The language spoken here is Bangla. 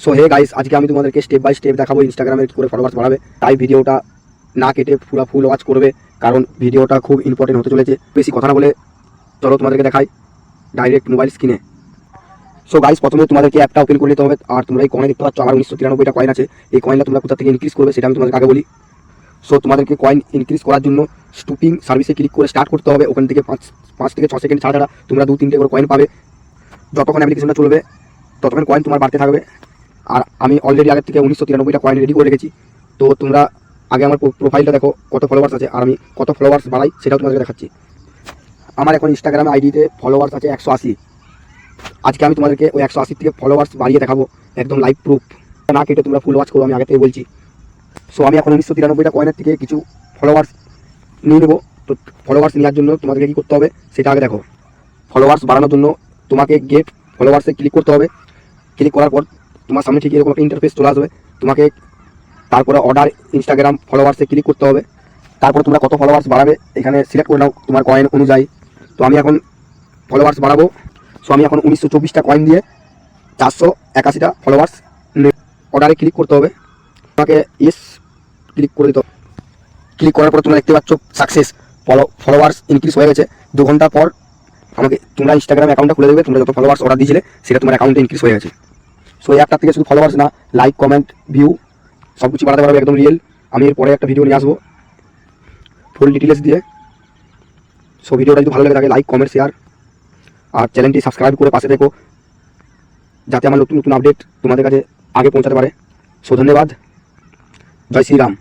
সো হে গাইস, আজকে আমি তোমাদেরকে স্টেপ বাই স্টেপ দেখাবো ইনস্টাগ্রামে কি করে ফলোয়ার্স বাড়াবে। তাই ভিডিওটা না কেটে পুরো ফুল ওয়াচ করবে, কারণ ভিডিওটা খুব ইম্পর্টেন্ট হতে চলেছে। বেশি কথা না বলে চলো তোমাদেরকে দেখাই ডাইরেক্ট মোবাইল স্ক্রিনে। সো গাইস, প্রথমে তোমাদেরকে অ্যাপটা ওপেন করে নিতে হবে। আর তোমরা এই কয়েন দেখতে পাচ্ছ, আমার 1993টা কয়েন আছে। এই কয়েনটা তোমরা কোথা থেকে ইনক্রিজ করবে সেটা আমি তোমাদেরকে আগে বলি। সো তোমাদেরকে কয়েন ইনক্রিজ করার জন্য স্টুপিং সার্ভিসে ক্লিক করে স্টার্ট করতে হবে। ওখান থেকে 5 থেকে 6 সেকেন্ড ছাড়া তোমরা 2-3টে করে কয়েন পাবে। যতক্ষণ অ্যাপ্লিকেশনটা চলবে ততক্ষণ কয়েন তোমার বাড়তে থাকবে। আর আমি অলরেডি আগের থেকে 1993টা কয়েন রেডি করে রেখেছি। তো তোমরা আগে আমার প্রোফাইলটা দেখো কত ফলোয়ার্স আছে, আর আমি কত ফলোয়ার্স বাড়াই সেটাও তোমাদেরকে দেখাচ্ছি। আমার এখন ইনস্টাগ্রাম আইডিতে ফলোয়ার্স আছে 180। আজকে আমি তোমাদেরকে ওই 180 থেকে ফলোয়ার্স বাড়িয়ে দেখাবো, একদম লাইভ প্রুফ। না কেটে তোমরা ফুল ওয়াচ করো, আমি আগে থেকে বলছি। সো আমি এখন 1993টা কয়েনের থেকে কিছু ফলোয়ার্স নিয়ে নেবো। তো ফলোয়ার্স নেওয়ার জন্য তোমাদেরকে কী করতে হবে সেটা আগে দেখো। ফলোয়ার্স বাড়ানোর জন্য তোমাকে গেট ফলোয়ার্সে ক্লিক করতে হবে। ক্লিক করার পর তোমার সামনে ঠিক এরকম একটা ইন্টারফেস চলে আসবে। তোমাকে তারপরে অর্ডার ইনস্টাগ্রাম ফলোয়ার্সে ক্লিক করতে হবে। তারপর তোমরা কত ফলোয়ার্স বাড়াবে এখানে সিলেক্ট করে নাও তোমার কয়েন অনুযায়ী। তো আমি এখন ফলোয়ার্স বাড়াবো। সো আমি এখন 1924টা কয়েন দিয়ে 481টা ফলোয়ার্স অর্ডারে ক্লিক করতে হবে। তোমাকে ইয়েস ক্লিক করে দিতে হবে। ক্লিক করার পর তোমরা দেখতে পাচ্ছ সাকসেস, ফলোয়ার্স ইনক্রিজ হয়ে গেছে। 2 ঘন্টা পর আমাকে তোমরা ইনস্টাগ্রাম অ্যাকাউন্টটা খুলে দেবে। তোমরা যত ফলোয়ার্স অর্ডার দিয়েছিলে সেটা তোমার অ্যাকাউন্টে ইনক্রিজ হয়ে গেছে। সো এই অ্যাপটা থেকে শুধু ফলোয়ার্স না, লাইক, কমেন্ট, ভিউ সব কিছু বাড়াতে পারবে, একদম রিয়েল। আমি এরপরে একটা ভিডিও নিয়ে আসবো ফুল ডিটেলস দিয়ে। সো ভিডিওটা যদি ভালো লেগে থাকে লাইক, কমেন্ট, শেয়ার আর চ্যানেলটি সাবস্ক্রাইব করে পাশে থেকো, যাতে আমার নতুন নতুন আপডেট তোমাদের কাছে আগে পৌঁছাতে পারে। সো ধন্যবাদ, জয় শ্রীরাম।